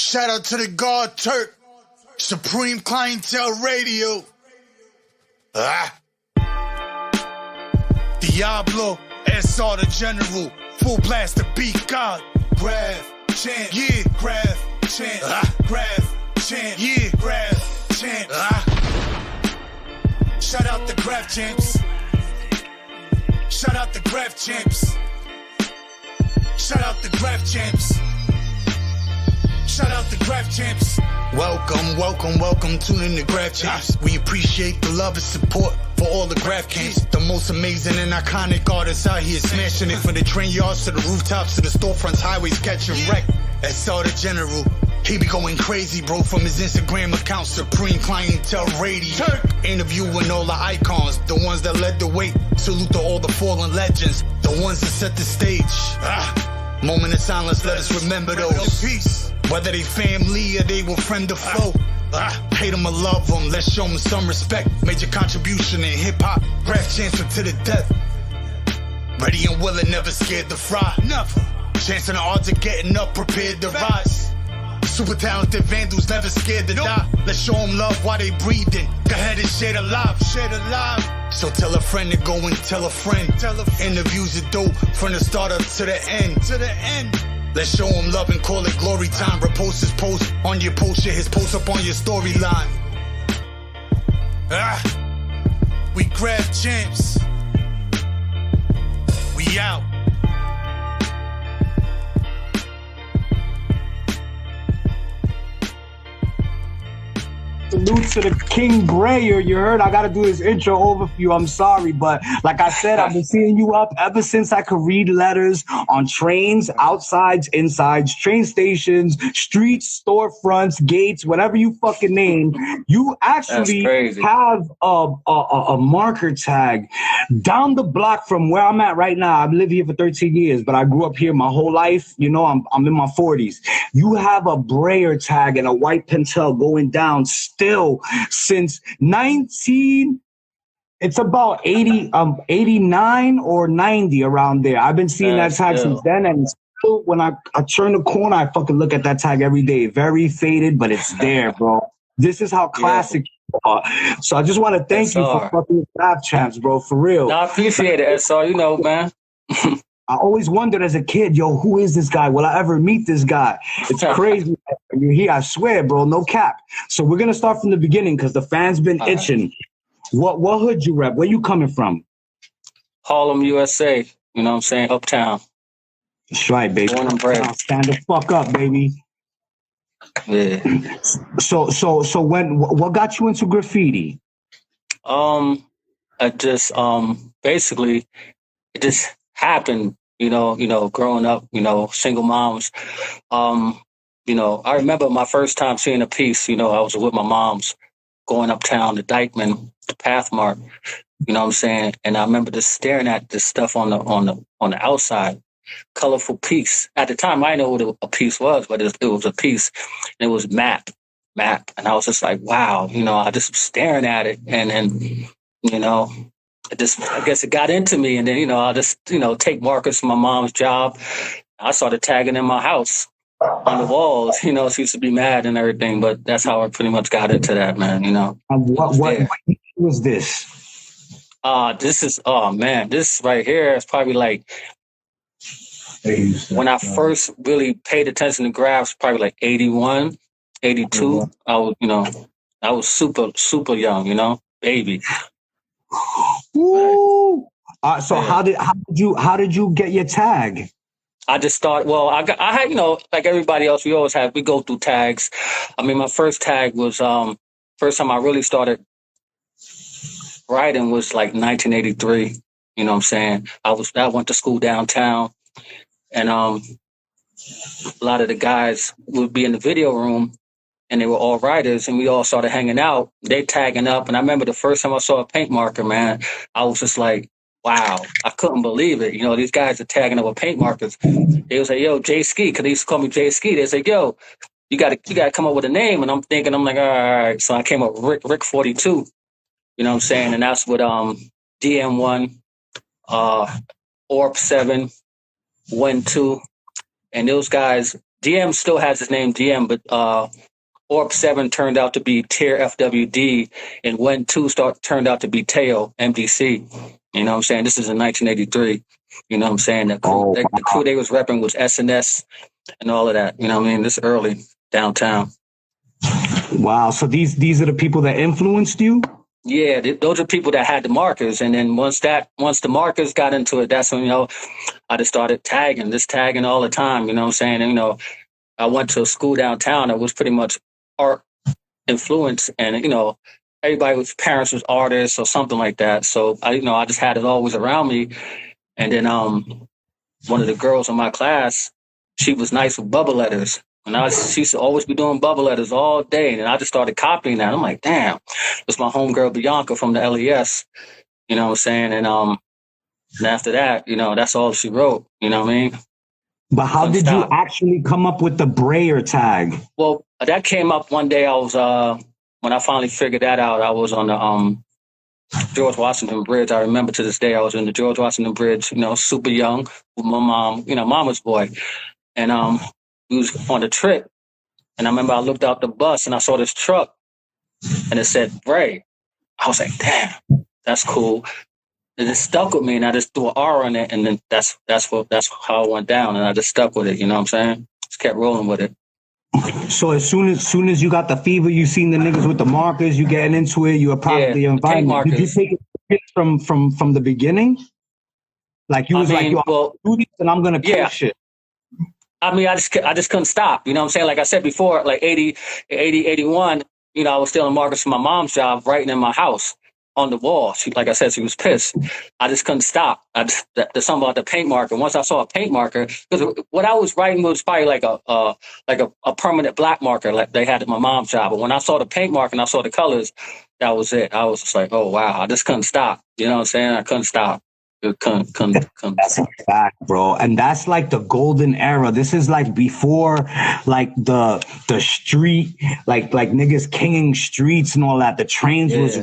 Shout out to the God Turk, Supreme Clientele Radio. Diablo, SR the General, full blast the beat God. Graff Champs, yeah, Graff Champs, Graff Champs, yeah, Graff Champs. Shout out the Graff Champs. Shout out the Graff Champs. Shout out the Graff Champs. Shout out the Graff Champs. Welcome, tune in to Graff Champs. We appreciate the love and support for all the Graff Champs. The most amazing and iconic artists out here smashing it from the train yards to the rooftops to the storefronts, highways catching wreck. SR the General, he be going crazy, bro, from his Instagram account, Supreme Clientele Radio. Interviewing all the icons, the ones that led the way. Salute to all the fallen legends, the ones that set the stage. Moment of silence, let us remember those. Peace. Whether they family or they will friend the foe. Hate them or love them, let's show them some respect. Major contribution in hip-hop, Graff Champs to the death. Ready and willing, never scared to fry. Never. Chancing the odds of getting up, prepared to rise. Super talented vandals, never scared to die. Let's show them love while they breathing. Go ahead and share the live, share the live. So tell a friend to go and tell a friend. Interviews are dope from the start up to the end. To the end. Let's show him love and call it glory time. Repost his post on your post, share his post up on your storyline. We Graff Champs. We out. Salute to the King Braer. You heard? I got to do this intro over for you. I'm sorry, but like I said, I've been seeing you up ever since I could read letters on trains, outsides, insides, train stations, streets, storefronts, gates, whatever you fucking name. You actually have a marker tag down the block from where I'm at right now. I've lived here for 13 years, but I grew up here my whole life. You know, I'm in my 40s. You have a Braer tag and a white Pentel going down still since it's about 89 or 90 around there. I've been seeing that tag since then, and still when I turn the corner, I fucking look at that tag every day. Very faded, but it's there, bro. This is how classic you are. So I just want to thank you for fucking Graff Champs, bro, for real. No, I appreciate it, SR. You know, man. I always wondered as a kid, yo, who is this guy? Will I ever meet this guy? It's crazy. You're here, I swear, bro, no cap. So we're gonna start from the beginning because the fans been itching. What hood you rep? Where you coming from? Harlem, USA. You know what I'm saying? Uptown. That's right, baby. Born and bred. Stand the fuck up, baby. Yeah. So what got you into graffiti? I just basically it just happened. You know, growing up, single moms. I remember my first time seeing a piece. I was with my moms going uptown to Dykeman, the Pathmark. You know what I'm saying? And I remember just staring at this stuff on the outside, colorful piece. At the time, I didn't know what a piece was, but it was a piece. And it was map, and I was just like, wow. I just was staring at it, and I guess it got into me, and then I just take markers from my mom's job. I started tagging in my house on the walls. She used to be mad and everything, but that's how I pretty much got into that, man. What was this? This right here is probably like when I first really paid attention to graphs, probably like 81, 82. I was super young, baby. Woo! So how did you get your tag? I just started. Well, I had like everybody else. We go through tags. I mean, my first tag was first time I really started writing was like 1983. You know what I'm saying? I went to school downtown, and a lot of the guys would be in the video room. And they were all writers, and we all started hanging out. They tagging up, and I remember the first time I saw a paint marker, man, I was just like, wow, I couldn't believe it. These guys are tagging up with paint markers. They was like, yo, J Ski, because they used to call me J Ski. They was like, yo, you gotta come up with a name. And I'm like, all right. So I came up with Rick 42. You know what I'm saying? And that's with DM1, Orp 7, 1, 2. And those guys DM still has his name DM, but Orb 7 turned out to be Tier FWD, and Wen 2 turned out to be Teo MDC. You know what I'm saying? This is in 1983. You know what I'm saying? The crew they was repping was SNS and all of that. You know what I mean? This early downtown. Wow. So these are the people that influenced you? Yeah, those are people that had the markers. And then once the markers got into it, that's when, I just started tagging all the time. You know what I'm saying? And, I went to a school downtown that was pretty much art influence, and everybody's parents was artists or something like that. So I just had it always around me. And then one of the girls in my class, she was nice with bubble letters, and she used to always be doing bubble letters all day. And I just started copying that. I'm like, damn, it's my homegirl Bianca from the LES. You know what I'm saying? And after that, that's all she wrote. You know what I mean? But how did you actually come up with the Braer tag? Well, that came up one day. I was when I finally figured that out, I was on the George Washington Bridge. I remember to this day, I was in the George Washington Bridge, super young with my mom, mama's boy. And we was on a trip. And I remember I looked out the bus and I saw this truck and it said Braer. I was like, damn, that's cool. And it stuck with me, and I just threw an R on it, and then that's how it went down, and I just stuck with it. You know what I'm saying? Just kept rolling with it. So as soon as you got the fever, you seen the niggas with the markers, you getting into it, you were probably invited. Did you take it from the beginning? Like you was do this and I'm gonna kill shit. I mean, I just couldn't stop. You know what I'm saying? Like I said before, like 80, 81, I was stealing markers from my mom's job, writing in my house on the wall. Like I said, she was pissed. I just couldn't stop. There's something about the paint marker. Once I saw a paint marker, because what I was writing was probably like a permanent black marker, like they had at my mom's job. But when I saw the paint marker and I saw the colors, that was it. I was just like, oh wow, I just couldn't stop. You know what I'm saying? I couldn't stop. That's a fact, bro. And that's like the golden era. This is like before like the street, like niggas kinging streets and all that. The trains was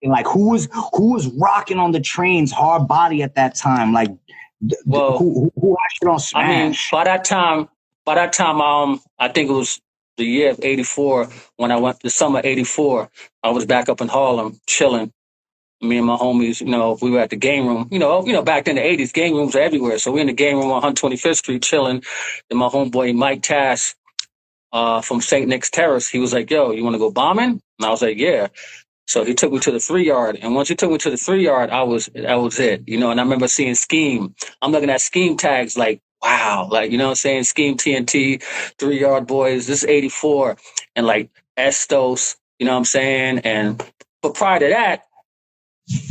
like who was rocking on the trains hard body at that time? Like who acted on Smash? I mean, by that time, I think it was the year of 84 when I went the summer 84. I was back up in Harlem chilling. Me and my homies, we were at the game room. Back in the 80s, game rooms are everywhere. So we're in the game room on 125th Street chilling. Then my homeboy Mike Tash from St. Nick's Terrace, he was like, yo, you want to go bombing? And I was like, yeah. So he took me to the 3 yard. And once he took me to the 3 yard, that was it. And I remember seeing Scheme. I'm looking at Scheme tags like, wow. Like, saying? Scheme TNT, 3 yard boys. This is 84. And like Estos, you know what I'm saying? But prior to that,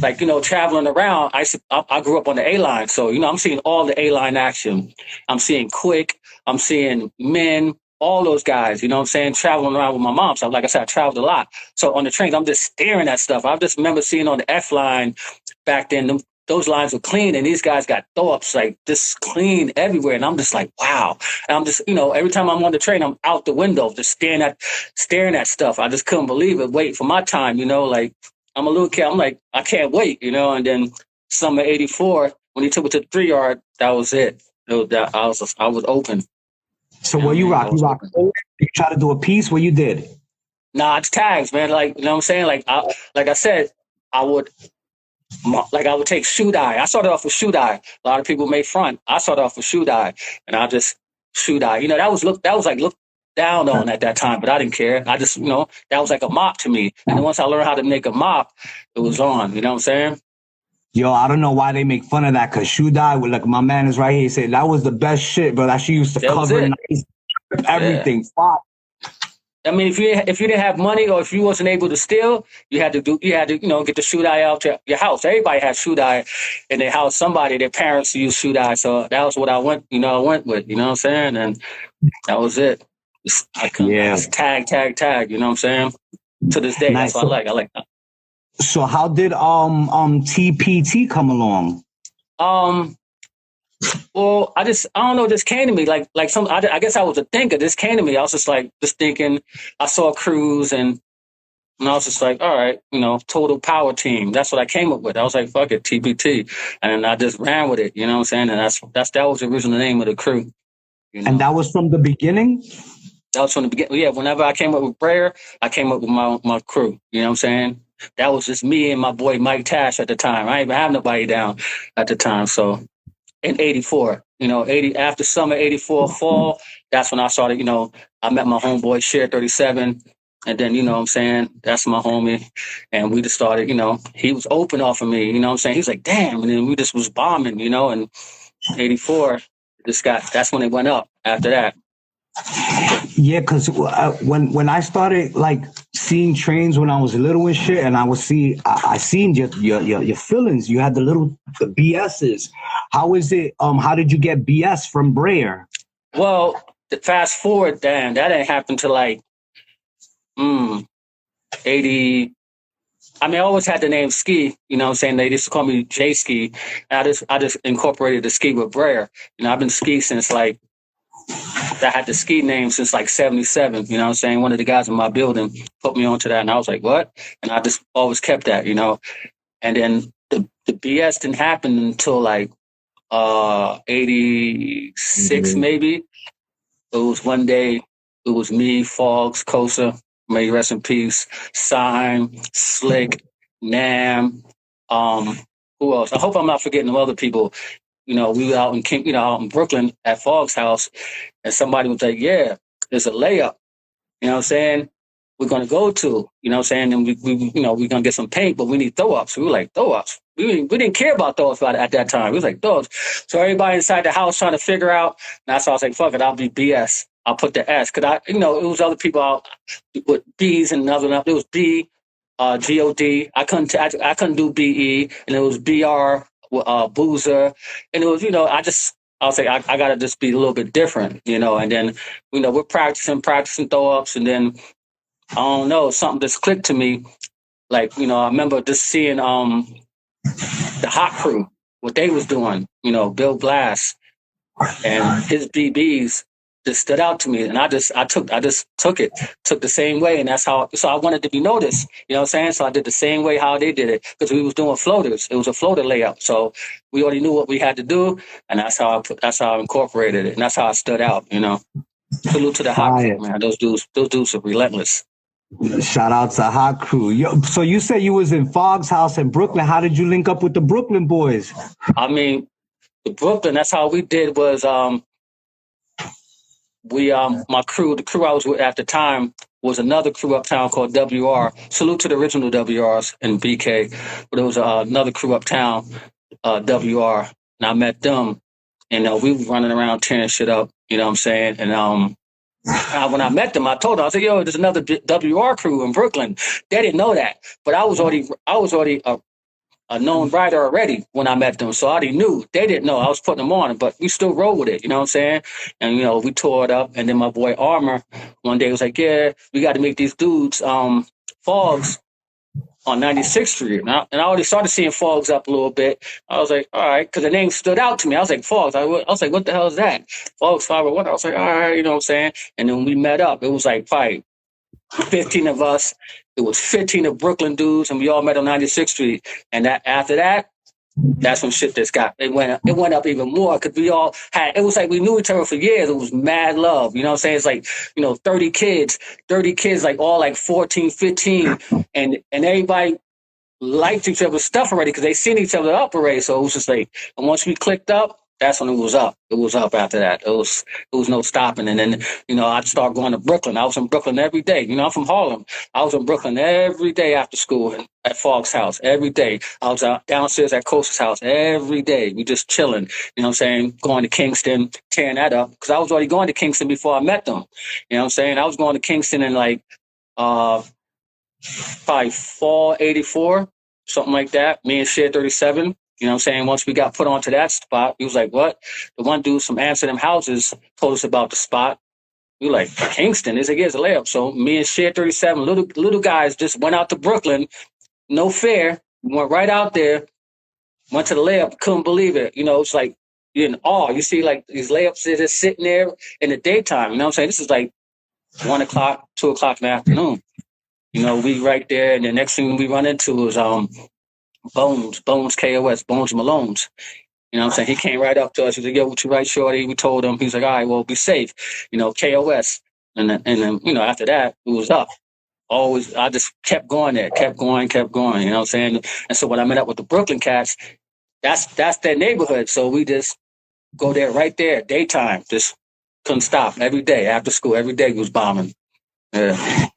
like, traveling around, I grew up on the A-line. So, I'm seeing all the A-line action. I'm seeing Quick. I'm seeing Men, all those guys, you know what I'm saying, traveling around with my mom. So, like I said, I traveled a lot. So on the trains, I'm just staring at stuff. I just remember seeing on the F line back then, those lines were clean, and these guys got throw-ups, like, just clean everywhere. And I'm just like, wow. And I'm just, every time I'm on the train, I'm out the window, just staring at stuff. I just couldn't believe it, waiting for my time, like, I'm a little kid. I'm like, I can't wait, And then summer 84, when he took me to the 3 yard, that was it. I was open. So what you rock? You try to do a piece? What you did? Nah, it's tags, man. Like, you know what I'm saying? Like I said, I would take shoe dye. I started off with shoe dye. A lot of people made front. I started off with shoe dye, and I just shoe dye. That was looked down on at that time, but I didn't care. I just, that was like a mop to me. And then once I learned how to make a mop, it was on. You know what I'm saying? Yo, I don't know why they make fun of that, because shoe dye, with like my man is right here, he said that was the best shit, bro. That she used to cover nice, everything. Yeah. I mean, if you didn't have money, or if you wasn't able to steal, you had to get the shoe dye out to your house. Everybody had shoe dye in their house. Their parents used shoe dye. So that was what I went with, you know what I'm saying? And that was it. Tag, you know what I'm saying? To this day, nice. That's what I like that. So how did TPT come along? Well, I don't know, this came to me like I guess I was a thinker. This came to me. I was just thinking. I saw Cruz and I was just like, all right, Total Power Team. That's what I came up with. I was like, fuck it, TPT, and I just ran with it. You know what I'm saying? And that was the original name of the crew. You know? And that was from the beginning? That was from the beginning. Yeah, whenever I came up with Braer, I came up with my crew. You know what I'm saying? That was just me and my boy Mike Tash at the time. I didn't even have nobody down at the time. So in '84, 80 after summer '84 fall, that's when I started. I met my homeboy Share 37, and then what I'm saying, that's my homie, and we just started. He was open off of me. You know what I'm saying? He was like, damn, and then we just was bombing. And '84 that's when it went up after that. Yeah, because when I started like seeing trains when I was little and shit, and I seen your feelings. You had the BSs. How is it? How did you get BS from Braer? Well, fast forward, damn, that didn't happen to like 80. I mean, I always had the name Ski. You know what I'm saying? They used to call me J Ski. I just incorporated the Ski with Braer. I've been Ski since like. I had the ski name since like '77, you know what I'm saying? One of the guys in my building put me onto that, and I was like, what? And I just always kept that, And then the BS didn't happen until like 86 maybe. It was one day, it was me, Fogs, Kosa, may you rest in peace, Sign, Slick, Nam, who else? I hope I'm not forgetting other people. We were out in Brooklyn at Fogg's house, and somebody was like, yeah, there's a layup, you know what I'm saying? We're going to go to, you know what I'm saying? And we're going to get some paint, but we need throw-ups. We were like, throw-ups? We didn't care about throw-ups at that time. We was like, throw-ups. So everybody inside the house trying to figure out, and that's why I was like, fuck it, I'll be BS. I'll put the S. Because it was other people out with B's and another. It was B, G-O-D. I couldn't do B-E, and it was B-R, Boozer. And it was, I was like, I got to just be a little bit different, and then, we're practicing throw-ups, and then, I don't know, something just clicked to me. Like, I remember just seeing the Hot Crew, what they was doing, Bill Glass and his BBs just stood out to me. And I just took the same way. And that's so I wanted to be noticed, you know what I'm saying? So I did the same way how they did it, because we was doing floaters. It was a floater layup. So we already knew what we had to do. And that's how I incorporated it. And that's how I stood out, Salute to the Hot Crew, man. Those dudes are relentless. Shout out to Hot Crew. So you said you was in Fogg's house in Brooklyn. How did you link up with the Brooklyn boys? I mean, the Brooklyn, that's how we did was my crew, the crew I was with at the time was another crew uptown called WR. Salute to the original WRs in BK. But it was another crew uptown, WR. And I met them, and we were running around tearing shit up, you know what I'm saying? And when I met them, I told them, I said, yo, there's another WR crew in Brooklyn. They didn't know that. But I was already a known rider already when I met them. So I already knew. They didn't know. I was putting them on, but we still roll with it, you know what I'm saying? And, we tore it up. And then my boy Armor one day was like, yeah, we got to make these dudes Fogs on 96th Street. And I already started seeing Fogs up a little bit. I was like, all right, because the name stood out to me. I was like, Fogs. I was like, what the hell is that? Fogs 501. I was like, all right, you know what I'm saying? And then we met up. It was like probably 15 of us. It was 15 of Brooklyn dudes, and we all met on 96th Street. And after that, that's when shit just it went up even more, because we all it was like we knew each other for years. It was mad love, you know what I'm saying? It's like, 30 kids, like all like 14, 15, and everybody liked each other's stuff already because they seen each other up already. So it was just like, and once we clicked up, that's when it was up. It was up after that. It was no stopping. And then, I'd start going to Brooklyn. I was in Brooklyn every day. I'm from Harlem. I was in Brooklyn every day after school at Fogg's house, every day. I was out downstairs at Costa's house every day. We just chilling, you know what I'm saying? Going to Kingston, tearing that up. Because I was already going to Kingston before I met them. You know what I'm saying? I was going to Kingston in like probably fall '84, something like that. Me and Share 37. You know what I'm saying? Once we got put onto that spot, he was like, what? The one dude from Amsterdam Houses told us about the spot. We were like, Kingston? He's like, here's a layup. So me and Share 37, little guys, just went out to Brooklyn, no fare. We went right out there, went to the layup, couldn't believe it. It's like, you're in awe. You see like these layups that are sitting there in the daytime. You know what I'm saying? This is like 1 o'clock, 2 o'clock in the afternoon. We right there, and the next thing we run into is Bones KOS, Bones Malone's. You know what I'm saying? He came right up to us. He said, yo, what you right, shorty? We told him. He's like, all right, well, be safe. You know, KOS. And then, you know, after that, it was up. Always, I just kept going there, kept going. You know what I'm saying? And so when I met up with the Brooklyn cats, that's their neighborhood. So we just go there right there, daytime. Just couldn't stop every day after school. Every day we was bombing. Yeah.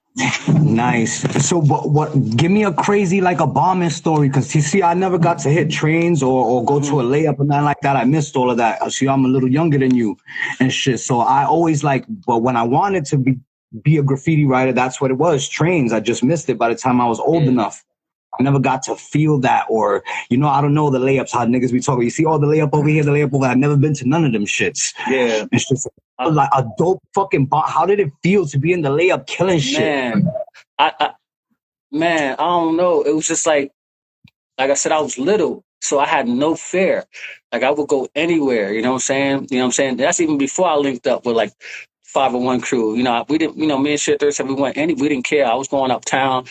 Nice. So what give me a crazy, like a bombing story, because you see I never got to hit trains or go to a layup or nothing like that. I missed all of that. See, I'm a little younger than you and shit. So I always but when I wanted to be a graffiti writer, that's what it was, trains. I just missed it by the time I was old enough. I never got to feel that, or, you know, I don't know the layups, how niggas be talking. You see all the layup over here, the layup over there. I've never been to none of them shits. Yeah. It's just like a dope fucking How did it feel to be in the layup killing shit? Man, I don't know. It was just like I said, I was little, so I had no fear. Like, I would go anywhere, you know what I'm saying? That's even before I linked up with, like, 501 crew. You know, we didn't, you know, me and Shit Thursday, we didn't care. I was going uptown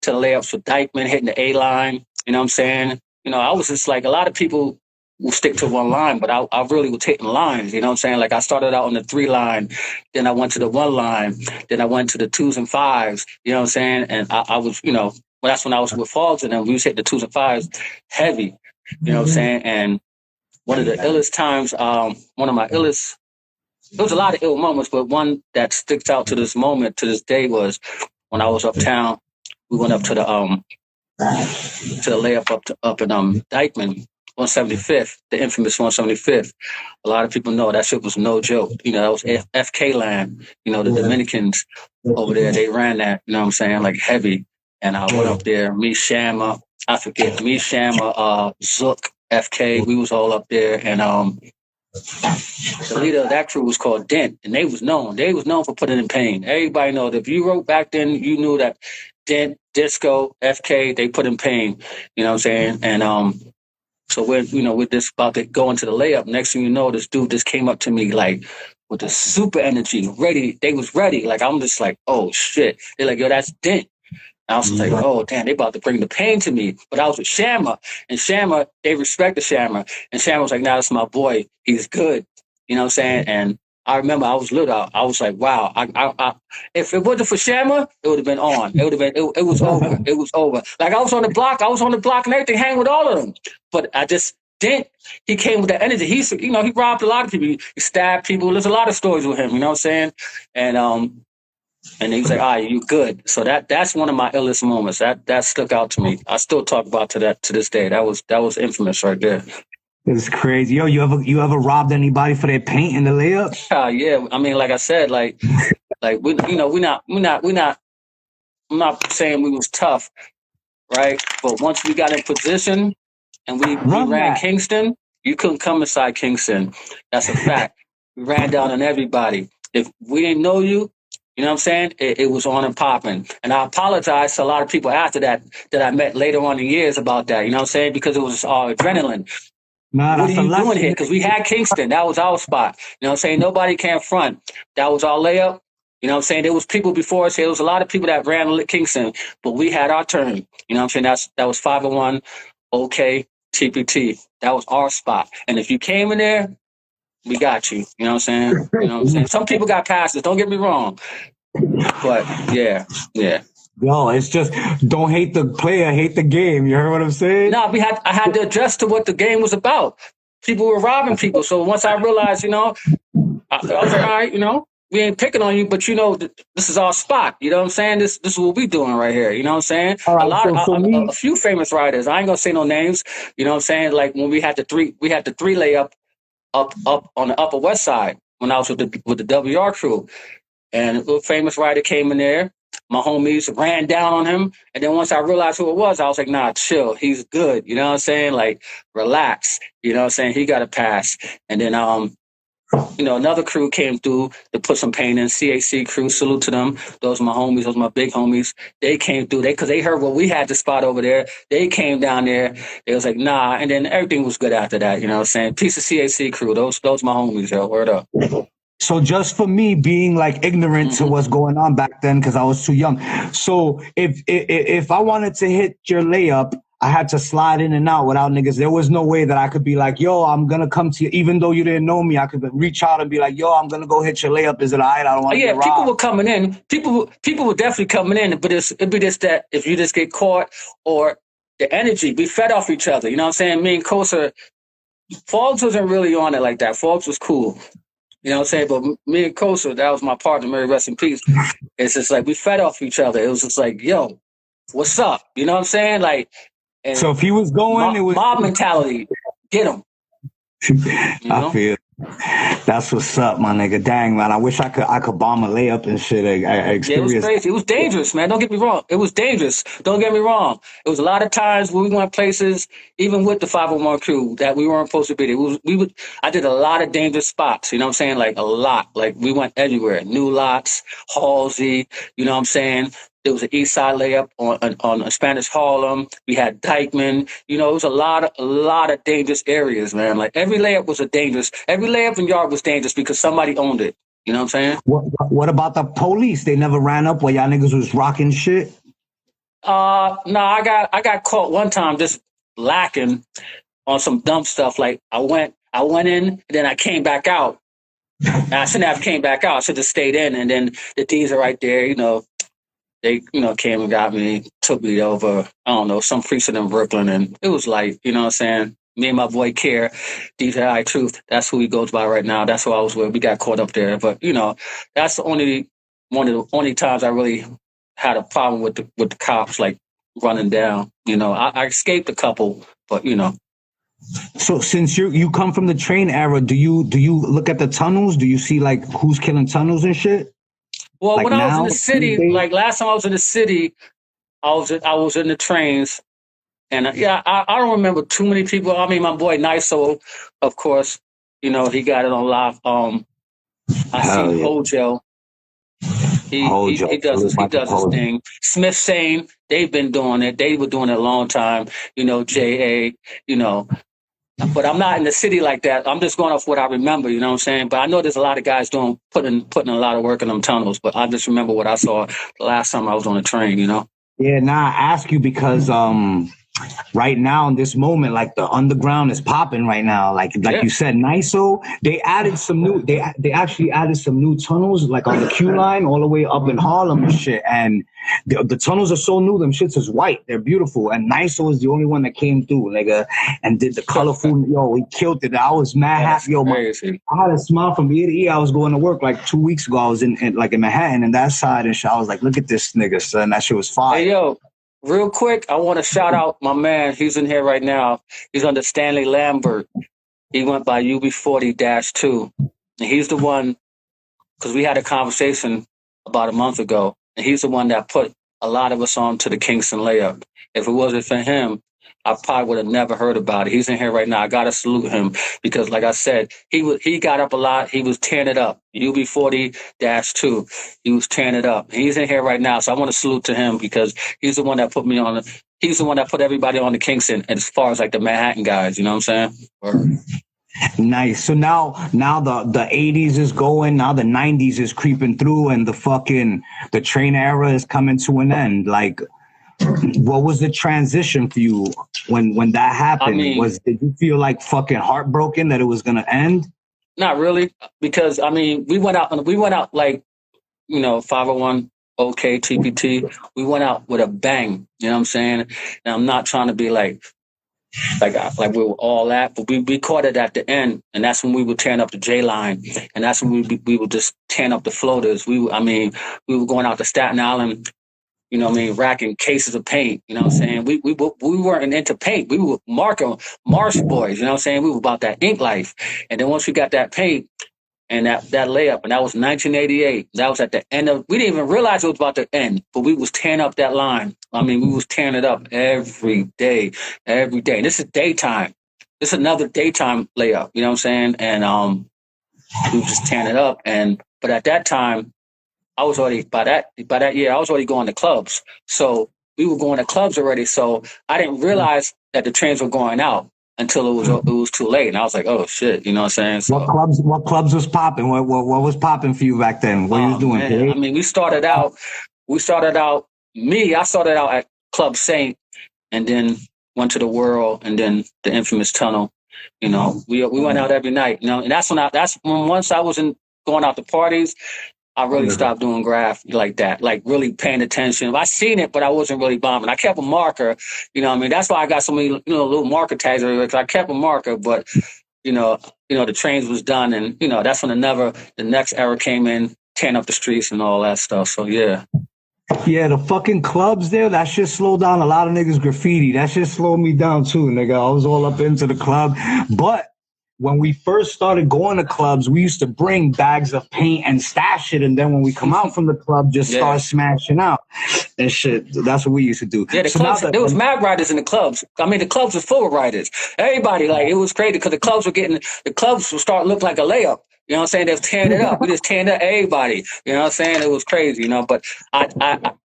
to the layups with Dykeman, hitting the A line, you know what I'm saying? You know, I was just like, a lot of people will stick to one line, but I really was hitting lines, you know what I'm saying? Like, I started out on the 3 line, then I went to the 1 line, then I went to the 2s and 5s, you know what I'm saying? And I was, you know, well, that's when I was with Falls, and then we was hitting the 2s and 5s heavy, you know what I'm saying? And one of the illest times, one of my illest, there was a lot of ill moments, but one that sticks out to this moment, to this day, was when I was uptown. We went up to the layup up in Dykeman, 175th, the infamous 175th. A lot of people know that shit was no joke. You know, that was FK land. You know, the Dominicans over there, they ran that, you know what I'm saying, like heavy. And I went up there, me, Shamma, Zook, FK, we was all up there. And the leader of that crew was called Dent, and they was known for putting in pain. Everybody know that if you wrote back then, you knew that Dent, Disco, FK, they put in pain. You know what I'm saying? And so we're just about to go into the layup. Next thing you know, this dude just came up to me like with the super energy, ready. They was ready. Like, I'm just like, oh shit. They're like, yo, that's Dent. I was like, oh, damn, they about to bring the pain to me. But I was with Shamma, and Shamma, they respected Shamma. And Shamma was like, nah, that's my boy. He's good. You know what I'm saying? And I remember I was little. I was like, wow. If it wasn't for Shamma, it would have been on. It would have been, it was over. It was over. Like, I was on the block and everything, hanging with all of them. But I just didn't. He came with that energy. He's, you know, he robbed a lot of people. He stabbed people. There's a lot of stories with him, you know what I'm saying? And he was like, all right, you good. So that's one of my illest moments. That stuck out to me. I still talk about to this day. That was infamous right there. It's crazy. Yo, you ever robbed anybody for their paint in the layup? Yeah. I mean, like I said, like we, you know, I'm not saying we was tough, right? But once we got in position and we ran Kingston, you couldn't come inside Kingston. That's a fact. We ran down on everybody. If we didn't know you, you know what I'm saying? It was on and popping. And I apologize to a lot of people after that I met later on in years about that. You know what I'm saying? Because it was adrenaline. What are you doing here? Because we had Kingston. That was our spot. You know what I'm saying? Nobody can front. That was our layup. You know what I'm saying? There was people before us here. There was a lot of people that ran Kingston, but we had our turn. You know what I'm saying? That was 501, OK, TPT. That was our spot. And if you came in there, we got you. You know what I'm saying? You know what I'm saying? Some people got passes. Don't get me wrong. But yeah. Yo, it's just don't hate the player, hate the game. You heard what I'm saying? No, I had to adjust to what the game was about. People were robbing people. So once I realized, you know, I was like, all right, you know, we ain't picking on you, but you know, this is our spot. You know what I'm saying? This is what we doing right here. You know what I'm saying? Right, a few famous writers. I ain't gonna say no names. You know what I'm saying? Like when we had the three layup up on the Upper West Side when I was with the WR crew, and a famous writer came in there. My homies ran down on him, and then once I realized who it was, I was like, nah, chill, he's good. You know what I'm saying? Like, relax. You know what I'm saying? He got a pass. And then you know, another crew came through to put some paint in. CAC crew, salute to them. Those are my homies. Those are my big homies. They came through. Because they heard what we had the spot over there. They came down there. They was like, nah. And then everything was good after that. You know what I'm saying? Piece of CAC crew. Those my homies, yo. Word up. So just for me being like ignorant to what's going on back then because I was too young. So if I wanted to hit your layup, I had to slide in and out without niggas. There was no way that I could be like, yo, I'm gonna come to you, even though you didn't know me. I could reach out and be like, yo, I'm gonna go hit your layup. Is it all right? I don't want to get robbed. People were coming in. People were definitely coming in, but it'd be just that if you just get caught or the energy, we fed off each other. You know what I'm saying? Me and Kosa, Fogs wasn't really on it like that. Fogs was cool. You know what I'm saying? But me and Kosa, that was my partner, Mary, rest in peace. It's just like we fed off each other. It was just like, yo, what's up? You know what I'm saying? Like, and so if he was going, it was mob mentality. Get him. You know? I feel that's what's up, my nigga. Dang, man, I wish I could bomb a layup and shit. I Yeah, it was crazy. It was dangerous, man. Don't get me wrong. It was dangerous. Don't get me wrong. It was a lot of times when we went places, even with the 501 crew, that we weren't supposed to be there. I did a lot of dangerous spots. You know what I'm saying? Like a lot. Like we went everywhere. New Lots, Halsey. You know what I'm saying? There was an East Side layup on Spanish Harlem. We had Dykeman. You know, it was a lot of dangerous areas, man. Like every layup in yard was dangerous because somebody owned it. You know what I'm saying? What about the police? They never ran up while y'all niggas was rocking shit? No, I got caught one time just lacking on some dumb stuff. Like I went in and then I came back out. And I shouldn't have came back out. I should have stayed in. And then the D's are right there, you know. They, you know, came and got me, took me over, I don't know, some precinct in Brooklyn. And it was like, you know what I'm saying? Me and my boy Care, DJI Truth, that's who he goes by right now. That's who I was with. We got caught up there. But, you know, that's one of the only times I really had a problem with the cops, like running down. You know, I escaped a couple, but, you know. So since you come from the train era, do you look at the tunnels? Do you see like who's killing tunnels and shit? Well, like when I was in the city, like last time I was in the city, I was in the trains, and I don't remember too many people. I mean, my boy Niso, of course, you know he got it on live. I see Hojo. He does his thing. Smith Sane, they've been doing it. They were doing it a long time. You know, JA. You know. But I'm not in the city like that. I'm just going off what I remember, you know what I'm saying? But I know there's a lot of guys putting a lot of work in them tunnels, but I just remember what I saw the last time I was on a train, you know? Yeah, I ask you because right now in this moment, like the underground is popping right now. Like you said, NISO, they added some new, they actually added some new tunnels, like on the Q line all the way up in Harlem and shit. And the tunnels are so new, them shits is white. They're beautiful. And NISO is the only one that came through, nigga, and did the colorful, yo, he killed it. I was mad happy. Yo, I had a smile from ear to ear. I was going to work like 2 weeks ago. I was in Manhattan and that side and shit. I was like, look at this nigga, son. That shit was fire. Hey, yo. Real quick, I want to shout out my man. He's in here right now. He's under Stanley Lambert. He went by UB40-2. And he's the one, because we had a conversation about a month ago, and he's the one that put a lot of us on to the Kingston layup. If it wasn't for him, I probably would have never heard about it. He's in here right now. I got to salute him because, like I said, he got up a lot. He was tearing it up. UB40-2. He was tearing it up. He's in here right now. So I want to salute to him because he's the one that put me on. He's the one that put everybody on the Kingston as far as like the Manhattan guys. You know what I'm saying? Nice. So now the 80s is going. Now the 90s is creeping through, and the train era is coming to an end. Like, what was the transition for you when that happened? I mean, did you feel like fucking heartbroken that it was gonna end? Not really, because I mean, we went out like, you know, 501 OK TPT. We went out with a bang. You know what I'm saying? And I'm not trying to be like we were all that, but we caught it at the end, and that's when we were tearing up the J line, and that's when we were just tearing up the floaters. We were going out to Staten Island. You know what I mean? Racking cases of paint. You know what I'm saying? We weren't into paint. We were Marsh boys. You know what I'm saying? We were about that ink life. And then once we got that paint and that layup, and that was 1988. That was at the end of. We didn't even realize it was about to end, but we was tearing up that line. I mean, we was tearing it up every day. And this is daytime. This is another daytime layup. You know what I'm saying? And we was just tearing it up. But at that time, I was already by that year, I was already going to clubs. So we were going to clubs already. So I didn't realize that the trains were going out until it was too late. And I was like, oh shit, you know what I'm saying? So, what clubs was popping? What was popping for you back then? What you was doing? Man. I mean, I started out at Club Saint, and then went to the World, and then the infamous Tunnel. You know, we went out every night. You know, and that's when once I wasn't going out to parties, I really stopped doing graph like that, like really paying attention. I seen it, but I wasn't really bombing. I kept a marker, you know what I mean? That's why I got so many, little marker tags everywhere, because I kept a marker, but, the trains was done, and, that's when the next era came in, tearing up the streets and all that stuff. So, yeah. Yeah, the fucking clubs there, that shit slowed down a lot of niggas' graffiti. That shit slowed me down too, nigga. I was all up into the club. But when we first started going to clubs, we used to bring bags of paint and stash it, and then when we come out from the club, just start smashing out and shit. That's what we used to do. Yeah, there was mad riders in the clubs. I mean, the clubs were full of riders. Everybody, it was crazy because the clubs would start look like a layup. You know what I'm saying? They was tearing it up. We just tearing up everybody. You know what I'm saying? It was crazy, But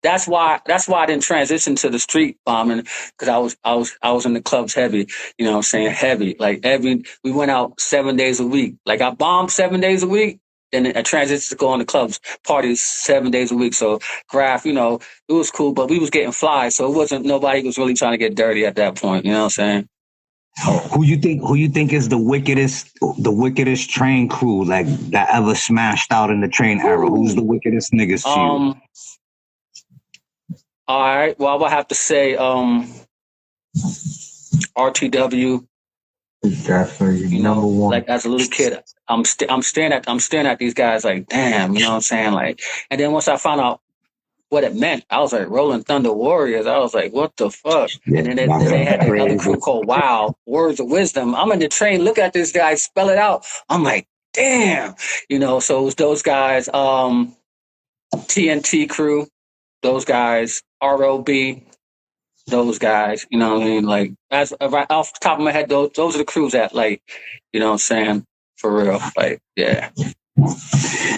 that's why I didn't transition to the street bombing, because I was in the clubs heavy. You know what I'm saying? Heavy. We went out 7 days a week. Like I bombed 7 days a week. Then I transitioned to go on the clubs, parties 7 days a week. So Graff, it was cool, but we was getting fly. So nobody was really trying to get dirty at that point. You know what I'm saying? Who you think is the wickedest train crew that ever smashed out in the train era? Who's the wickedest niggas to you? All right. Well, I would have to say RTW. Definitely number one. Like as a little kid, I'm staring at these guys like, damn, you know what I'm saying? Like, and then once I found out what it meant, I was like, Rolling Thunder Warriors. I was like, what the fuck? Yeah, and then they had another crew called Wow, Words of Wisdom. I'm in the train, look at this guy, spell it out. I'm like, damn. So it was those guys, TNT crew, those guys, ROB, those guys, you know what I mean? Like, as right off the top of my head, those are the crews that, like, you know what I'm saying? For real. Like, yeah.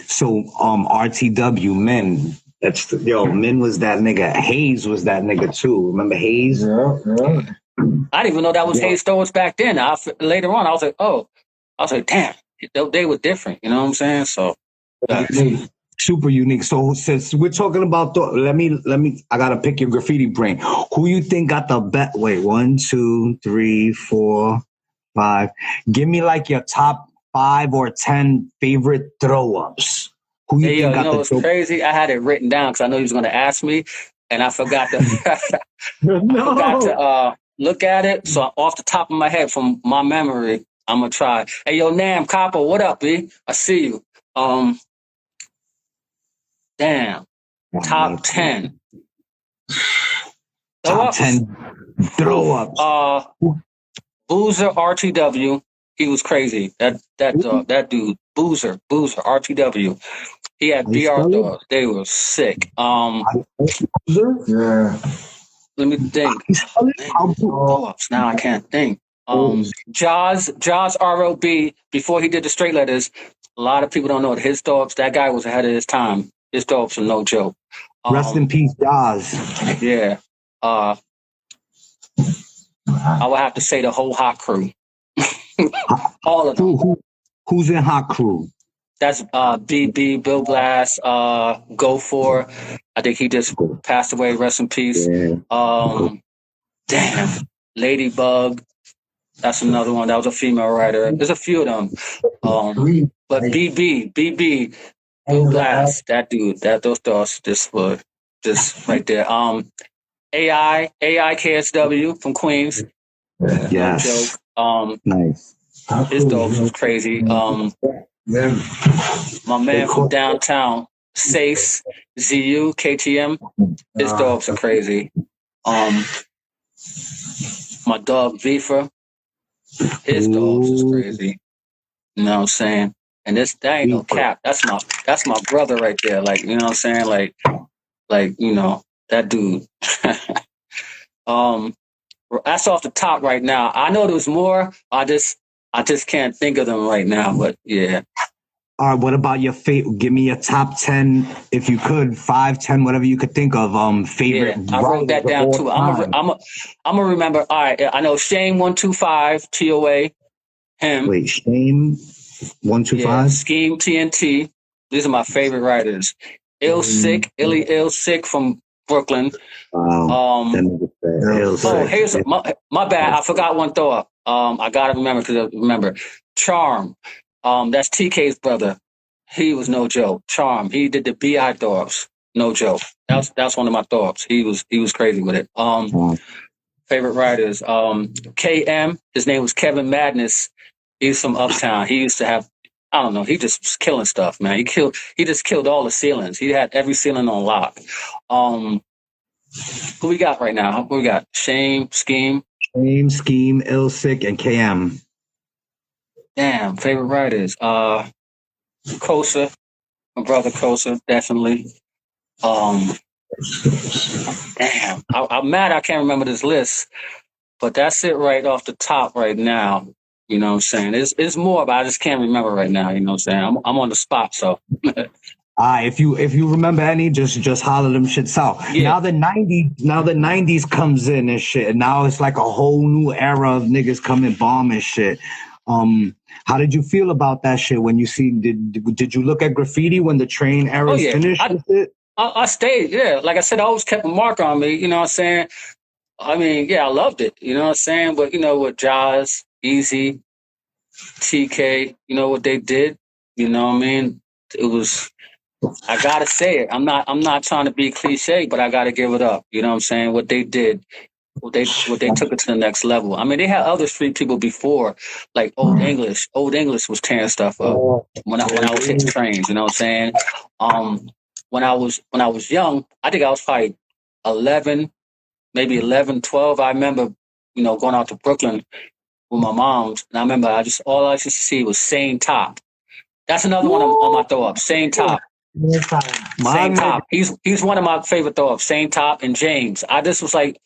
So, RTW, men. Min was that nigga. Hayes was that nigga too. Remember Hayes? Yeah. I didn't even know that was Hayes Stores back then. Later on, I was like, damn, they were different. You know what I'm saying? So, super unique. So since we're talking about, let me. I gotta pick your graffiti brain. Who you think got the best? Wait, 1, 2, 3, 4, 5. Give me like your top 5 or 10 favorite throw ups. Who you think got it's crazy. I had it written down because I know he was going to ask me, and I forgot to. Look at it. So off the top of my head, from my memory, I'm gonna try. Hey, yo, Nam Copper, what up, B? I see you. Damn. Top 10. Top 10 throw ups. Boozer RTW. He was crazy. That dude. Boozer RTW. He had BR dogs. They were sick. Yeah. Let me think. Now I can't think. Jaws ROB, before he did the straight letters, a lot of people don't know his dogs. That guy was ahead of his time. His dogs are no joke. Rest in peace, Jaws. Yeah. I would have to say the whole Hot Crew. All of them. Who's in Hot Crew? That's BB, Bill Blast, Go For. I think he just passed away. Rest in peace. Yeah. Damn. Ladybug. That's another one. That was a female writer. There's a few of them. But BB, Bill Blast, that dude, those dogs just were just right there. AI KSW from Queens. Yes. No joke. Nice. His dogs was crazy. My man from downtown, Sace, ZU, KTM, his dogs are crazy. My dog Vifa, his dogs is crazy. You know what I'm saying? And that ain't no cap. That's my brother right there. Like, you know what I'm saying? Like that dude. That's off the top right now. I know there's more. I just can't think of them right now, but yeah. All right, what about your give me your top 10, if you could, 5, 10, whatever you could think of, favorite. Yeah, I wrote that down too. I'm gonna remember. All right, I know Shane 125, TOA, him. Wait, Shane 125? Yeah, Scheme TNT. These are my favorite writers. Ill Sick from Brooklyn. Wow. Here's my bad. I forgot one throw-up. I gotta remember because remember Charm. That's TK's brother. He was no joke. Charm. He did the BI throw-ups. No joke. That's one of my throw-ups. He was crazy with it. Favorite writers. KM. His name was Kevin Madness. He's from Uptown. He used to have. I don't know. He just was killing stuff, man. He just killed all the ceilings. He had every ceiling on lock. Who we got right now? Who we got? Scheme, Ilsick, and KM. Damn, favorite writers. Kosa, my brother Kosa, definitely. Damn, I'm mad I can't remember this list, but that's it right off the top right now. You know what I'm saying? It's more, but I just can't remember right now. You know what I'm saying? I'm on the spot, so. If you remember any, just holler them shits out. Yeah. Now the '90s comes in and shit, and now it's like a whole new era of niggas coming bomb and shit. How did you feel about that shit when you see? Did you look at graffiti when the train era finished? I stayed. Yeah, like I said, I always kept a mark on me. You know what I'm saying? I mean, yeah, I loved it. You know what I'm saying? But you know, with Jaws, Easy, TK, you know what they did. You know what I mean? It was. I gotta say it. I'm not trying to be cliche, but I gotta give it up. You know what I'm saying? What they did, what they took it to the next level. I mean, they had other street people before, like Old English. Old English was tearing stuff up when I was hitting trains. You know what I'm saying? When I was young, I think I was probably 11, maybe 11, 12. I remember, you know, going out to Brooklyn with my moms, and I remember all I used to see was Sane Top. That's another one on my throw up. Sane Top. Same Top. He's one of my favorite throw-ups. Same Top and James. I just was like,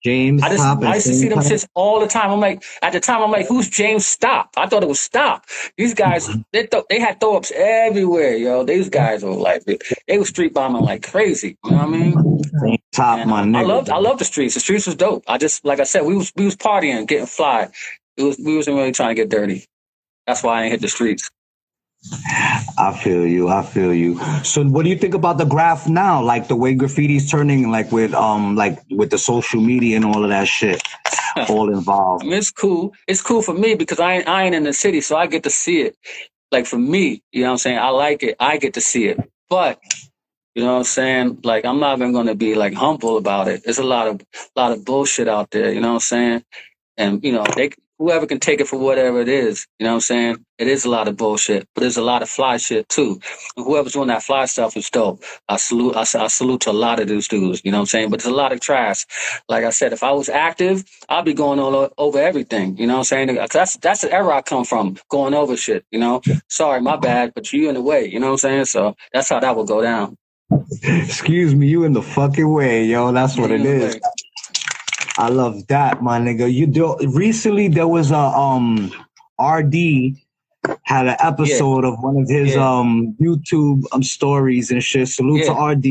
James. I used to see them shits all the time. I'm like, at the time, I'm like, who's James Stop? I thought it was Stop. These guys, they had throw-ups everywhere, yo. These guys were like, they were street bombing like crazy. You know what I mean? Same Top, my nigga. I love the streets. The streets was dope. I just, like I said, we was partying, getting fly. We wasn't really trying to get dirty. That's why I ain't hit the streets. I feel you. So what do you think about the Graff now? Like the way graffiti's turning, like with the social media and all of that shit all involved. I mean, it's cool. It's cool for me because I ain't in the city, so I get to see it. Like for me, you know what I'm saying? I like it. I get to see it. But you know what I'm saying? Like I'm not even gonna be like humble about it. There's a lot of bullshit out there, you know what I'm saying? And you know, whoever can take it for whatever it is, you know what I'm saying? It is a lot of bullshit, but there's a lot of fly shit too. And whoever's doing that fly stuff is dope. I salute to a lot of those dudes, you know what I'm saying? But there's a lot of trash. Like I said, if I was active, I'd be going all over everything, you know what I'm saying? That's the era I come from, going over shit, you know? Sorry, my bad, but you in the way, you know what I'm saying? So that's how that would go down. Excuse me, you in the fucking way, yo. That's what it is. Way. I love that, my nigga. Recently there was a RD had an episode of one of his YouTube stories and shit. Salute to RD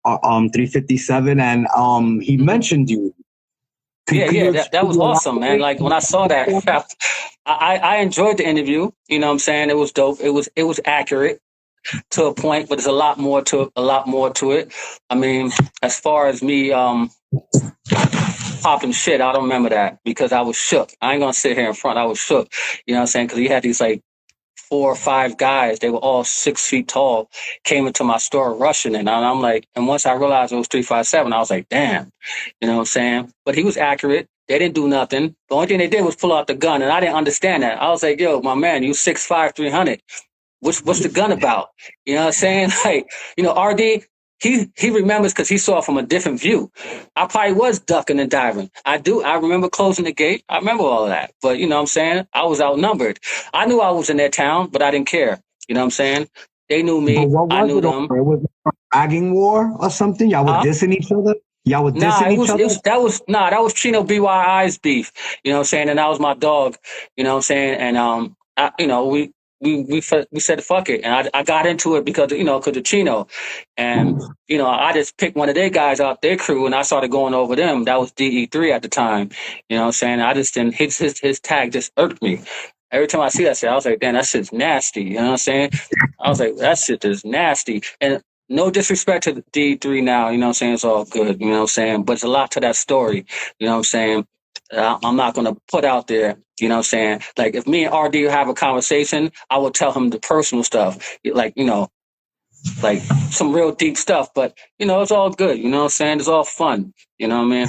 357, and he mentioned you. That was awesome, man. Like when I saw that, I enjoyed the interview. You know what I'm saying? It was dope. It was accurate to a point, but there's a lot more to it. I mean, as far as me popping shit, I don't remember that because I was shook. I ain't gonna sit here in front. I was shook. You know what I'm saying? Because he had these like 4 or 5 guys. They were all 6 feet tall. Came into my store rushing it, and I'm like, and once I realized it was 357, I was like, damn. You know what I'm saying? But he was accurate. They didn't do nothing. The only thing they did was pull out the gun, and I didn't understand that. I was like, yo, my man, you 6'5", 300. What's the gun about? You know what I'm saying? Like, you know, RD, he remembers because he saw it from a different view. I probably was ducking and diving. I remember closing the gate. I remember all of that. But you know what I'm saying? I was outnumbered. I knew I was in their town, but I didn't care. You know what I'm saying? They knew me. I knew them. Was it a bragging war or something? Y'all were dissing each other? Y'all were dissing each other? That was Chino BYI's beef. You know what I'm saying? And that was my dog. You know what I'm saying? And we said fuck it, and I got into it because of Chino, and I just picked one of their guys out their crew and I started going over them. That was DE3 at the time. You know what I'm saying? I just didn't his tag just irked me. Every time I see that shit, I was like, damn, that shit's nasty. You know what I'm saying? I was like, that shit is nasty. And no disrespect to the D3 now, you know what I'm saying? It's all good, you know what I'm saying? But there's a lot to that story, you know what I'm saying? I'm not going to put out there, you know what I'm saying? Like, if me and RD have a conversation, I will tell him the personal stuff, like, you know, like some real deep stuff. But, you know, it's all good, you know what I'm saying? It's all fun, you know what I mean?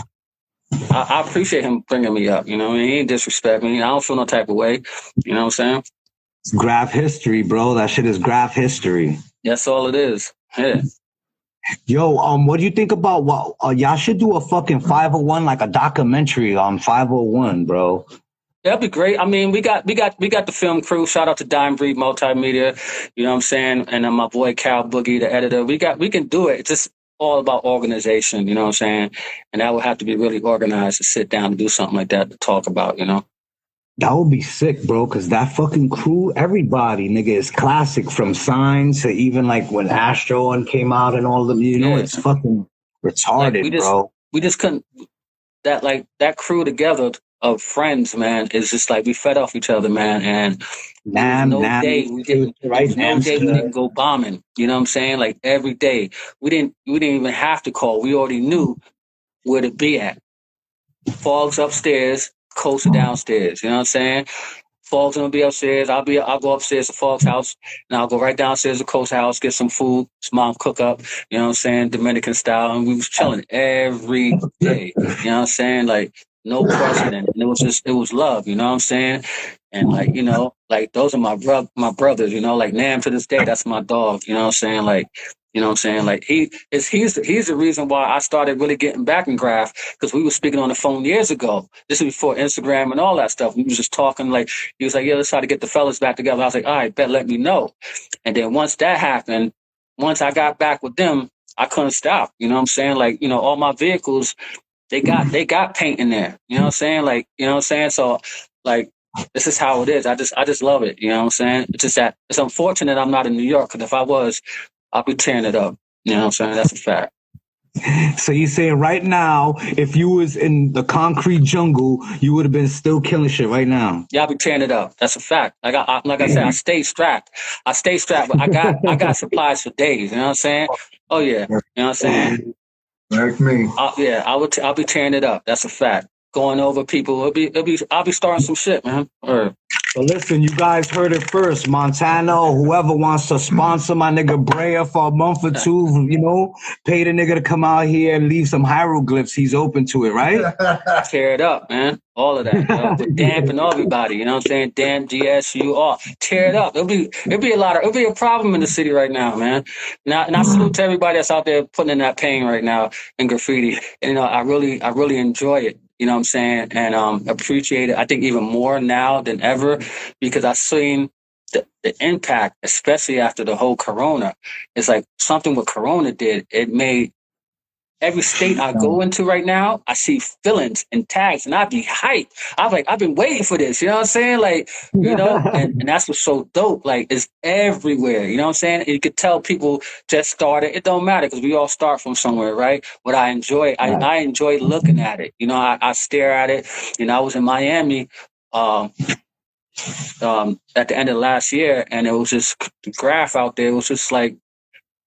I appreciate him bringing me up, you know what I mean? He ain't disrespect me. I don't feel no type of way, you know what I'm saying? It's Graff history, bro. That shit is Graff history. That's all it is. Yeah. Yo, what do you think about y'all should do a fucking 501, like a documentary on 501, bro. That'd be great. I mean, we got the film crew. Shout out to Dime Breed Multimedia, you know what I'm saying? And then my boy Cal Boogie, the editor. We can do it. It's just all about organization, you know what I'm saying? And that would have to be really organized to sit down and do something like that to talk about, you know? That would be sick, bro, because that fucking crew, everybody, nigga, is classic, from Signs to even like when Astro and came out and all of them, you know, it's fucking retarded, like bro. We just couldn't, that crew together of friends, man, is just like we fed off each other, man. And no day we didn't go bombing, you know what I'm saying? Like every day. We didn't even have to call. We already knew where to be at. Fog's upstairs, Coast downstairs. You know what I'm saying? Fog's gonna be upstairs. I'll go upstairs to Fog's house, and I'll go right downstairs to Coast's house, get some food. His mom cook up. You know what I'm saying? Dominican style, and we was chilling every day. You know what I'm saying? Like no precedent, and it was love. You know what I'm saying? And like, you know, like those are my brothers. You know, like Nam to this day, that's my dog. You know what I'm saying? Like. You know what I'm saying? Like he's the reason why I started really getting back in Graff, because we were speaking on the phone years ago. This was before Instagram and all that stuff. We was just talking, like he was like, yeah, let's try to get the fellas back together. I was like, all right, bet, let me know. And then once that happened, once I got back with them, I couldn't stop. You know what I'm saying? Like, you know, all my vehicles, they got paint in there. You know what I'm saying? Like, you know what I'm saying? So like, this is how it is. I just love it. You know what I'm saying? It's just that it's unfortunate I'm not in New York, because if I was, I'll be tearing it up. You know what I'm saying? That's a fact. So you saying right now, if you was in the concrete jungle, you would have been still killing shit right now? Yeah, I'll be tearing it up. That's a fact. Like I said, I stay strapped. But I got supplies for days. You know what I'm saying? Oh yeah. You know what I'm saying? Like me. I'll be tearing it up. That's a fact. Going over people. I'll be starting some shit, man. So listen, you guys heard it first. Montana or whoever wants to sponsor my nigga Braer for a month or two, you know, pay the nigga to come out here and leave some hieroglyphs. He's open to it, right? Tear it up, man. All of that. With Damp and everybody, you know what I'm saying? Damp, DSU, tear it up. It'll be a problem in the city right now, man. And I salute to everybody that's out there putting in that pain right now in graffiti. And, you know, I really enjoy it. You know what I'm saying? And appreciate it, I think, even more now than ever, because I've seen the impact, especially after the whole Corona. It's like something what Corona did. It made every state I go into right now, I see fillings and tags, and I'd be hyped. I'm like, I've been waiting for this. You know what I'm saying? Like, you know, and that's what's so dope. Like, it's everywhere. You know what I'm saying? And you could tell people just started. It don't matter, because we all start from somewhere, right? What I enjoy, I enjoy looking at it. You know, I stare at it. You know, I was in Miami at the end of last year, and it was just Graff out there. It was just like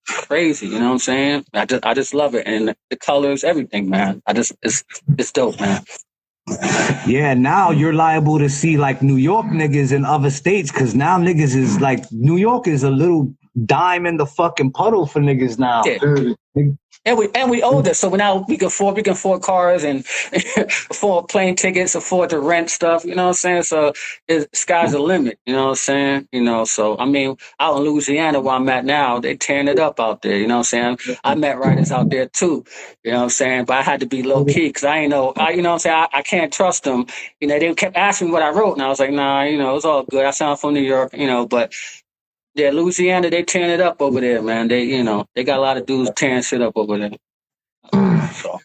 crazy, you know what I'm saying? I just love it, and the colors, everything, man. It's dope, man. Yeah, now you're liable to see like New York niggas in other states, because now niggas is like, New York is a little dime in the fucking puddle for niggas now. Yeah. And we older, so now we can afford cars and afford plane tickets, afford to rent stuff. You know what I'm saying? So sky's the limit. You know what I'm saying? You know, so I mean, out in Louisiana where I'm at now, they tearing it up out there. You know what I'm saying? I met writers out there too. You know what I'm saying? But I had to be low key, because you know what I'm saying? I can't trust them. You know, they kept asking me what I wrote, and I was like, nah, you know, it's all good. I sound from New York, you know, but. Yeah, Louisiana, they tearing it up over there, man. They, you know, they got a lot of dudes tearing shit up over there. So.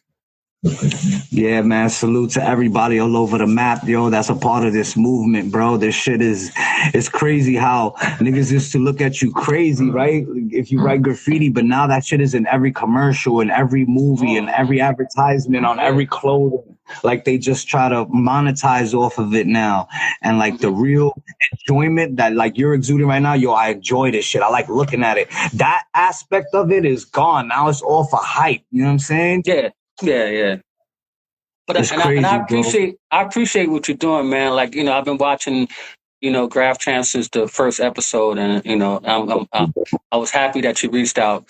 Yeah, man. Salute to everybody all over the map, yo. That's a part of this movement, bro. This shit it's crazy how niggas used to look at you crazy, right? If you write graffiti, but now that shit is in every commercial, in every movie, in every advertisement, on every clothing. Like they just try to monetize off of it now. And like the real enjoyment that like you're exuding right now, yo, I enjoy this shit. I like looking at it. That aspect of it is gone. Now it's all for hype. You know what I'm saying? Yeah, yeah, yeah. But It's I crazy, bro. appreciate what you're doing, man. Like, I've been watching, Graff Champs since the first episode, and I was happy that you reached out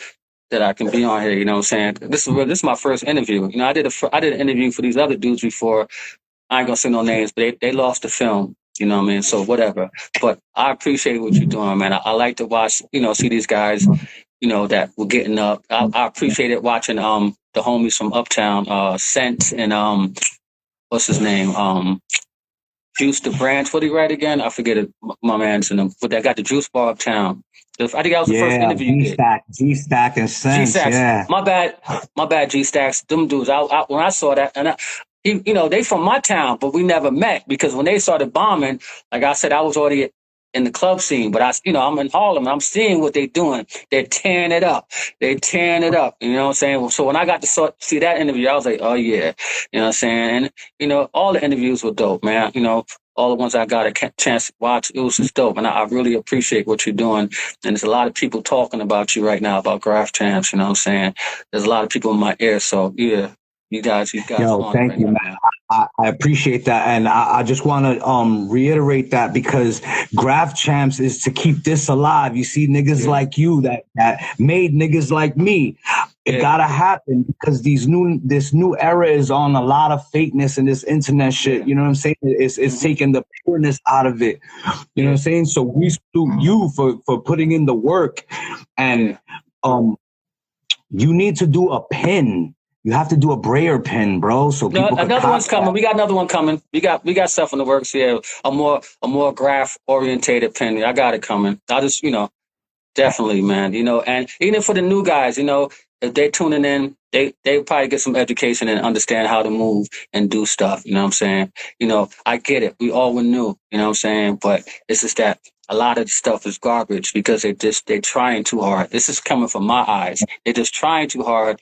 that I can be on here. You know what I'm saying? This is my first interview. I did an interview for these other dudes before. I ain't gonna say no names, but they lost the film. You know what I mean? So whatever. But I appreciate what you're doing, man. I like to watch, see these guys, that were getting up. I appreciated watching the homies from Uptown, Scent and what's his name? Juice the Branch. What did he write again? I forget it. My man's in them. But they got the Juice Bar Uptown. I think that was the first interview you did. G-Stack and Sense, yeah. My bad, G-Stacks. Them dudes. When I saw that, and they from my town, but we never met because when they started bombing, like I said, I was already in the club scene, but I'm in Harlem and I'm seeing what they're doing. They're tearing it up. You know what I'm saying? So when I got to see that interview, I was like, oh yeah, you know what I'm saying? And, all the interviews were dope, man. All the ones I got a chance to watch, it was just dope. And I really appreciate what you're doing. And there's a lot of people talking about you right now, about Graff Champs, you know what I'm saying? There's a lot of people in my ear. So yeah, you guys. Yo, thank you, man. I appreciate that. And I just want to reiterate that because Graff Champs is to keep this alive. You see niggas like you that made niggas like me. It gotta happen because this new era is on a lot of fakeness and this internet shit. You know what I'm saying? It's taking the pureness out of it. You know what I'm saying? So we salute you for putting in the work. And you need to do a pin. You have to do a Braer pin, bro. So people another one's coming. We got another one coming. We got stuff in the works here. A more graph orientated pin. I got it coming. I just definitely, man. And even for the new guys, if they're tuning in, they probably get some education and understand how to move and do stuff. You know what I'm saying? I get it. We all were new. You know what I'm saying? But it's just that a lot of the stuff is garbage because they're trying too hard. This is coming from my eyes. They're just trying too hard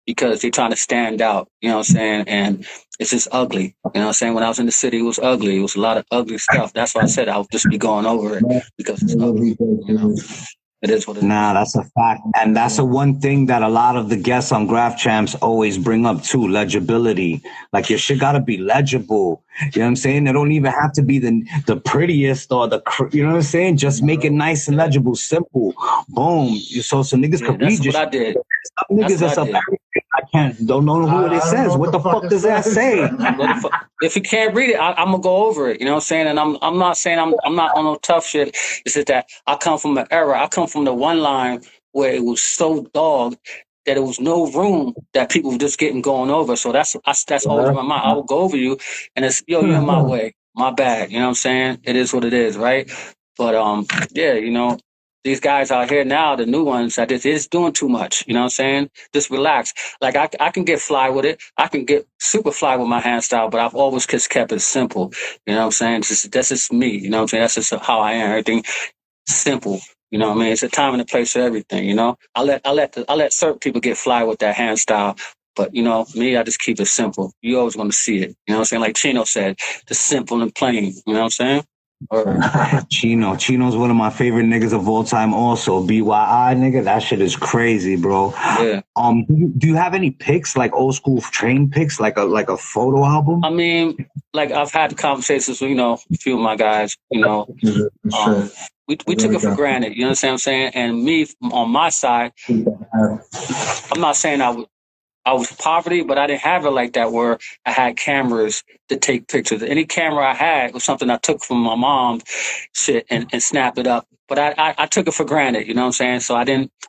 because they're trying to stand out. You know what I'm saying? And it's just ugly. You know what I'm saying? When I was in the city, it was ugly. It was a lot of ugly stuff. That's why I said I'll just be going over it because it's ugly. It is what it is. Nah, that's a fact. And that's the one thing that a lot of the guests on Graff Champs always bring up too, legibility. Like your shit gotta be legible. You know what I'm saying? It don't even have to be the prettiest or you know what I'm saying? Just make it nice and legible, simple. Boom. So niggas could read you. That's what I did. Some niggas that's up don't know who it says. What the fuck does that say? If you can't read it, I'm gonna go over it. You know what I'm saying? And I'm not saying I'm not on no tough shit. It's just that I come from an era. I come from the one line where it was so dog that there was no room that people were just getting going over. So that's always in my mind. I will go over you, and it's you're in my way. My bad. You know what I'm saying? It is what it is, right? But yeah, these guys out here now, the new ones, that it's doing too much. You know what I'm saying? Just relax. Like I can get fly with it. I can get super fly with my hand style, but I've always just kept it simple. You know what I'm saying? That's just me. You know what I'm saying? That's just how I am. Everything simple. You know what I mean? It's a time and a place for everything. I let certain people get fly with that hand style. But, me, I just keep it simple. You always going to see it. You know what I'm saying? Like Chino said, just simple and plain. You know what I'm saying? Chino's one of my favorite niggas of all time also. BYI nigga, that shit is crazy, bro. Yeah. Do you have any pics, like old school train pics, like a photo album? I mean, like I've had conversations with, a few of my guys, we took it for granted, you understand what I'm saying? And me on my side, I'm not saying I was poverty, but I didn't have it like that where I had cameras to take pictures. Any camera I had was something I took from my mom shit and snapped it up. But I took it for granted, you know what I'm saying? So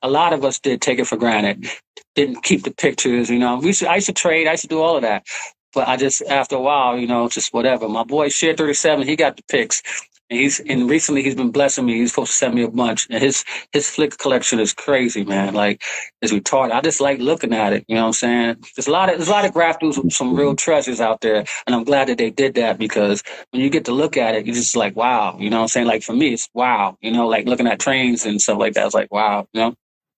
a lot of us did take it for granted. Didn't keep the pictures, I used to trade, I used to do all of that. But I just, after a while, just whatever. My boy, Share 37, he got the pics. And recently he's been blessing me. He's supposed to send me a bunch. And his flick collection is crazy, man. Like, it's retarded. I just like looking at it. You know what I'm saying? There's a lot of graph dudes with some real treasures out there. And I'm glad that they did that because when you get to look at it, you're just like, wow. You know what I'm saying? Like, for me, it's wow. Like looking at trains and stuff like that. It's like, wow.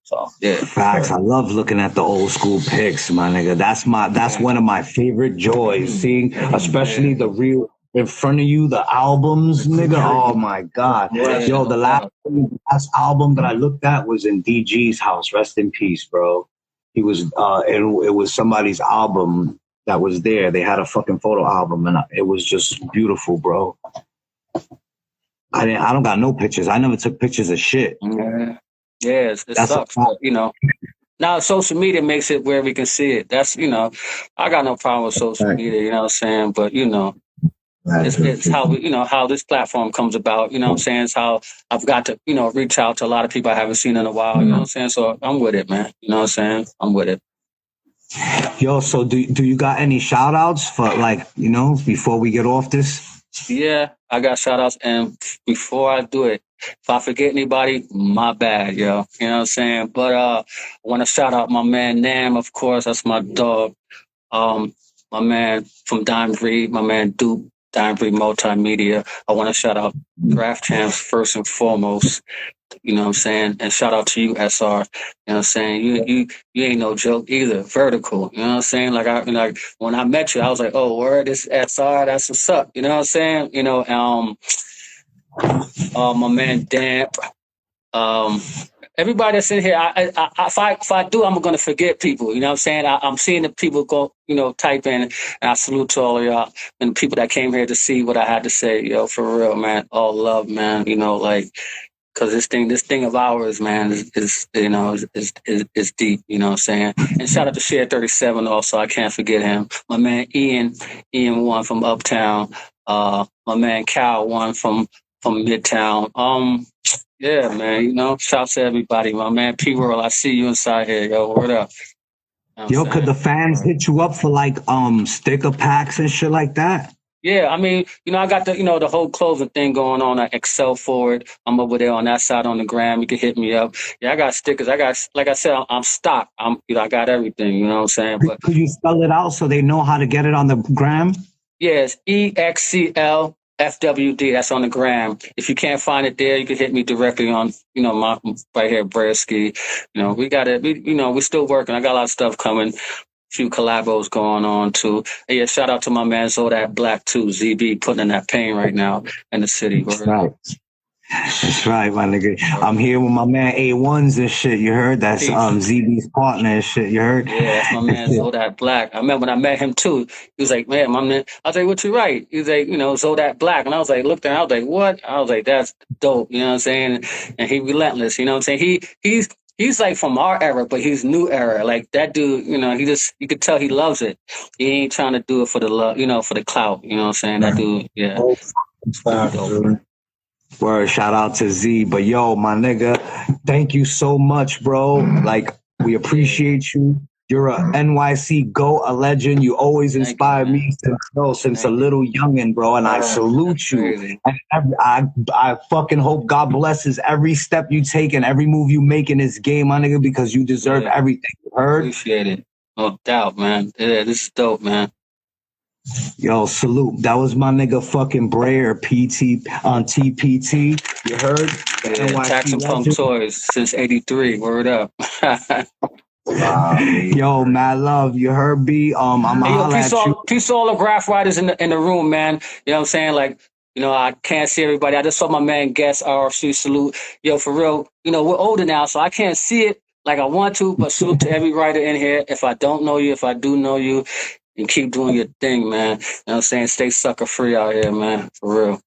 So yeah. Facts. I love looking at the old school pics, my nigga. That's one of my favorite joys. Seeing, especially the real in front of you, the albums, nigga. Oh my god. Yo, the last album that I looked at was in DG's house. Rest in peace, bro. He was and it was somebody's album that was there. They had a fucking photo album, and it was just beautiful, bro. I don't got no pictures. I never took pictures of shit. Yeah, it sucks, but, you know. Now social media makes it where we can see it. That's, you know, I got no problem with social media, you know what I'm saying? But, you know, it's how we, you know, how this platform comes about, you know what I'm saying? It's how I've got to, you know, reach out to a lot of people I haven't seen in a while, you know what I'm saying? So I'm with it, man. You know what I'm saying? I'm with it. Yo, so do you got any shout outs for, like, you know, before we get off this? Yeah, I got shout outs, and before I do it, if I forget anybody, my bad, yo. You know what I'm saying? But I want to shout out my man Nam, of course. That's my dog. My man from Dime Breed, my man Duke, Dime Breed Multimedia. I want to shout out Graff Champs first and foremost. You know what I'm saying? And shout out to you, SR. You know what I'm saying? You ain't no joke either. Vertical. You know what I'm saying? Like when I met you, I was like, oh, word, this SR, that's what's up. You know what I'm saying? You know, my man Damp. Everybody that's in here, if I do, I'm gonna forget people. You know what I'm saying? I'm seeing the people go, you know, type in, and I salute to all of y'all and the people that came here to see what I had to say. Yo, for real, man. All love, man. You know, like. Cause this thing of ours, man, is you know is deep. You know what I'm saying? And shout out to Share 37 also. I can't forget him. My man Ian one from Uptown. My man Cal one from Midtown. Yeah, man. You know, shouts to everybody. My man P World, I see you inside here. Yo, word up. You know yo, could the fans hit you up for like sticker packs and shit like that? Yeah, I mean, you know, I got the, you know, the whole clothing thing going on at Excel Forward. I'm over there on that side on the gram. You can hit me up. Yeah, I got stickers. I got, like I said, I'm stocked. You know, I got everything. You know what I'm saying? But could you spell it out so they know how to get it on the gram? Yes, EXCL FWD. That's on the gram. If you can't find it there, you can hit me directly on, you know, my right here, Braer TPT. You know, we got it. You know, we're still working. I got a lot of stuff coming. Few collabos going on too. Hey, yeah, shout out to my man Zodak Black too. ZB putting in that pain right now in the city. That's right. That's right, my nigga. I'm here with my man A1s and shit. You heard? That's ZB's partner and shit. You heard? Yeah, that's my man Zodak Black. I remember when I met him too. He was like, man, I was like, what you write? He was like, you know, Zodak Black. And I was like, looked there, I was like, what? I was like, that's dope. You know what I'm saying? And he relentless. You know what I'm saying? He's like from our era, but he's new era. Like that dude, you know, you could tell he loves it. He ain't trying to do it for the love, you know, for the clout. You know what I'm saying? That dude, yeah. Word, shout out to Z. But yo, my nigga, thank you so much, bro. Like, we appreciate you. You're a NYC GOAT, a legend. You always inspire me since a little youngin', bro. And I salute you. And I fucking hope God blesses every step you take and every move you make in this game, my nigga, because you deserve everything. You heard? Appreciate it. No doubt, man. Yeah, this is dope, man. Yo, salute. That was my nigga fucking Braer PT on TPT. You heard? Yeah, Tax and Pump Toys since '83. Word up. Yo, mad love. You heard, B? I'm holla at you. Peace to all the graph writers in the room, man. You know what I'm saying? Like, you know, I can't see everybody. I just saw my man Guest RFC. Salute. Yo, for real. You know, we're older now, so I can't see it like I want to, but salute to every writer in here. If I don't know you, if I do know you, and keep doing your thing, man. You know what I'm saying? Stay sucker free out here, man. For real.